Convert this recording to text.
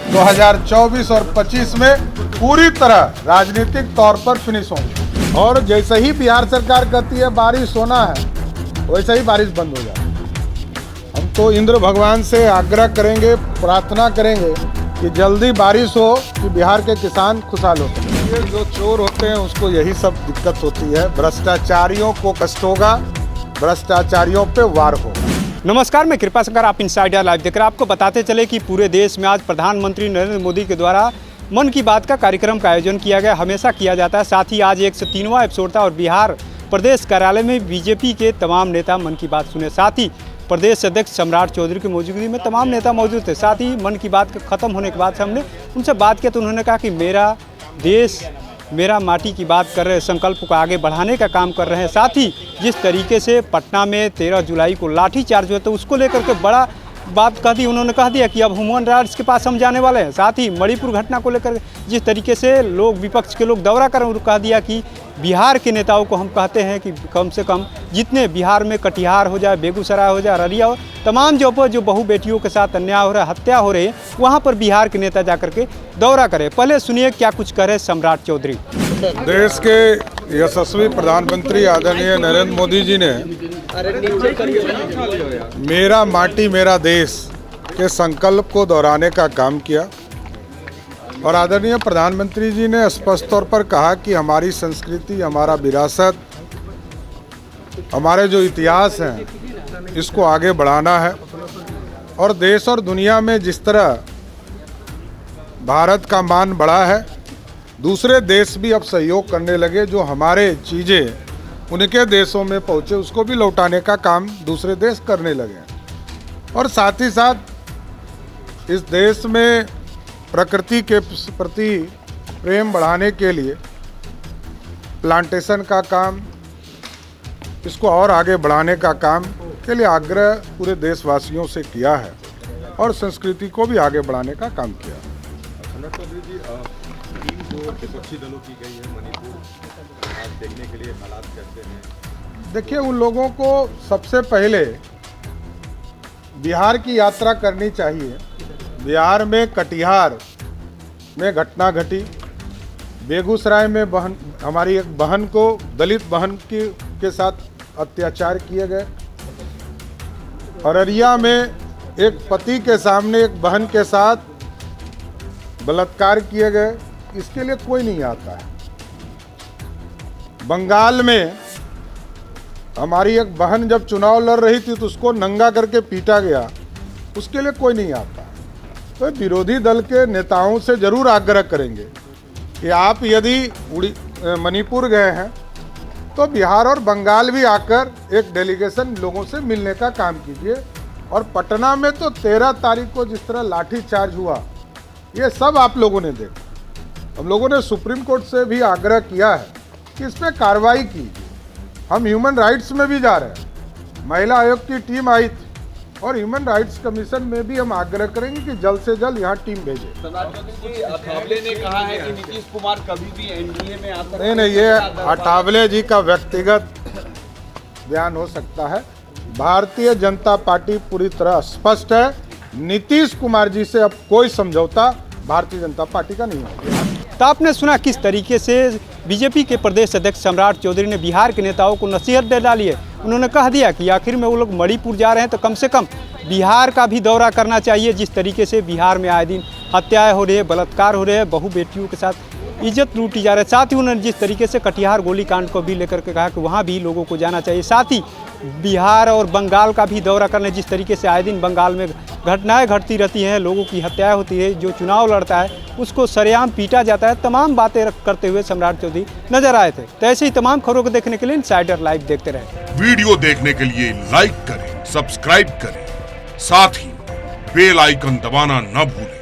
2024 और 25 में पूरी तरह राजनीतिक तौर पर फिनिश होंगे। और जैसे ही बिहार सरकार कहती है बारिश होना है, वैसे ही बारिश बंद हो जाए। हम तो इंद्र भगवान से आग्रह करेंगे, प्रार्थना करेंगे कि जल्दी बारिश हो कि बिहार के किसान खुशहाल हो सकें। ये जो चोर होते हैं उसको यही सब दिक्कत होती है। भ्रष्टाचारियों को कष्ट होगा, भ्रष्टाचारियों पे वार होगा। नमस्कार, मैं कृपा शंकर, आप इनसाइडर लाइव देख रहे हैं। आपको बताते चले कि पूरे देश में आज प्रधानमंत्री नरेंद्र मोदी के द्वारा मन की बात का कार्यक्रम का आयोजन किया गया। हमेशा किया जाता है। साथ ही आज 103वां एपिसोड था और बिहार प्रदेश कार्यालय में बीजेपी के तमाम नेता मन की बात सुने। साथ ही प्रदेश अध्यक्ष सम्राट चौधरी की मौजूदगी में तमाम नेता मौजूद थे। साथ ही मन की बात खत्म होने के बाद से हमने उनसे बात किया तो उन्होंने कहा कि मेरा देश मेरा माटी की बात कर रहे हैं, संकल्प को आगे बढ़ाने का काम कर रहे हैं। साथ ही जिस तरीके से पटना में 13 जुलाई को लाठीचार्ज हुआ तो उसको लेकर के बड़ा बात कह दी। उन्होंने कह दिया कि अब ह्यूमन राइट्स के पास हम जाने वाले हैं। साथ ही मणिपुर घटना को लेकर जिस तरीके से लोग विपक्ष के लोग दौरा कर उन्होंने कह दिया कि बिहार के नेताओं को हम कहते हैं कि कम से कम जितने बिहार में कटिहार हो जाए, बेगूसराय हो जाए, अररिया हो, तमाम जो बहु बेटियों के साथ अन्याय हो रहा है, हत्या हो रही है, वहाँ पर बिहार के नेता जाकर के दौरा करें। पहले सुनिए क्या कुछ कह रहे सम्राट चौधरी। देश के यशस्वी प्रधानमंत्री आदरणीय नरेंद्र मोदी जी ने मेरा माटी मेरा देश के संकल्प को दोहराने का काम किया और आदरणीय प्रधानमंत्री जी ने स्पष्ट तौर पर कहा कि हमारी संस्कृति, हमारा विरासत, हमारे जो इतिहास हैं इसको आगे बढ़ाना है। और देश और दुनिया में जिस तरह भारत का मान बढ़ा है, दूसरे देश भी अब सहयोग करने लगे। जो हमारे चीज़ें उनके देशों में पहुँचे उसको भी लौटाने का काम दूसरे देश करने लगे। और साथ ही साथ इस देश में प्रकृति के प्रति प्रेम बढ़ाने के लिए प्लांटेशन का काम, इसको और आगे बढ़ाने का काम के लिए आग्रह पूरे देशवासियों से किया है और संस्कृति को भी आगे बढ़ाने का काम किया। टीम जो विपक्षी दलों की गई है मणिपुर आज देखने के लिए, हालात कैसे हैं? देखिए, उन लोगों को सबसे पहले बिहार की यात्रा करनी चाहिए। बिहार में कटिहार में घटना घटी, बेगूसराय में हमारी एक बहन को, दलित बहन के साथ अत्याचार किए गए, अररिया में एक पति के सामने एक बहन के साथ बलात्कार किए गए। इसके लिए कोई नहीं आता है। बंगाल में हमारी एक बहन जब चुनाव लड़ रही थी तो उसको नंगा करके पीटा गया, उसके लिए कोई नहीं आता। तो विरोधी दल के नेताओं से जरूर आग्रह करेंगे कि आप यदि मणिपुर गए हैं तो बिहार और बंगाल भी आकर एक डेलीगेशन लोगों से मिलने का काम कीजिए। और पटना में तो 13 तारीख को जिस तरह लाठीचार्ज हुआ, ये सब आप लोगों ने देखा। हम लोगों ने सुप्रीम कोर्ट से भी आग्रह किया है कि इस पर कार्रवाई कीजिए। हम ह्यूमन राइट्स में भी जा रहे हैं। महिला आयोग की टीम आई थी और ह्यूमन राइट्स कमीशन में भी हम आग्रह करेंगे कि जल्द से जल्द यहाँ टीम भेजें। अठावले ने कहा है कि नीतीश कुमार कभी भी एनडीए में आ सकते हैं। नहीं, ये अठावले जी का व्यक्तिगत बयान हो सकता है। भारतीय जनता पार्टी पूरी तरह स्पष्ट है। नीतीश कुमार जी से अब कोई समझौता भारतीय जनता पार्टी का नहीं होगा। तो आपने सुना किस तरीके से बीजेपी के प्रदेश अध्यक्ष सम्राट चौधरी ने बिहार के नेताओं को नसीहत दे डाली है। उन्होंने कह दिया कि आखिर में वो लोग मणिपुर जा रहे हैं तो कम से कम बिहार का भी दौरा करना चाहिए। जिस तरीके से बिहार में आए दिन हत्याएं हो रही है, बलात्कार हो रहे हैं, बहु बेटियों के साथ इज्जत लूटी जा रही है। साथ ही उन्होंने जिस तरीके से कटिहार गोलीकांड को भी लेकर के कहा कि वहाँ भी लोगों को जाना चाहिए। साथ ही बिहार और बंगाल का भी दौरा करने, जिस तरीके से आए दिन बंगाल में घटनाएं घटती रहती हैं, लोगों की हत्याएं होती है, जो चुनाव लड़ता है उसको सरेआम पीटा जाता है, तमाम बातें करते हुए सम्राट चौधरी नजर आए थे। तो ऐसे ही तमाम खबरों को देखने के लिए इनसाइडर लाइव देखते रहें। वीडियो देखने के लिए लाइक करें, सब्सक्राइब करें, साथ ही बेल आइकन दबाना न भूलें।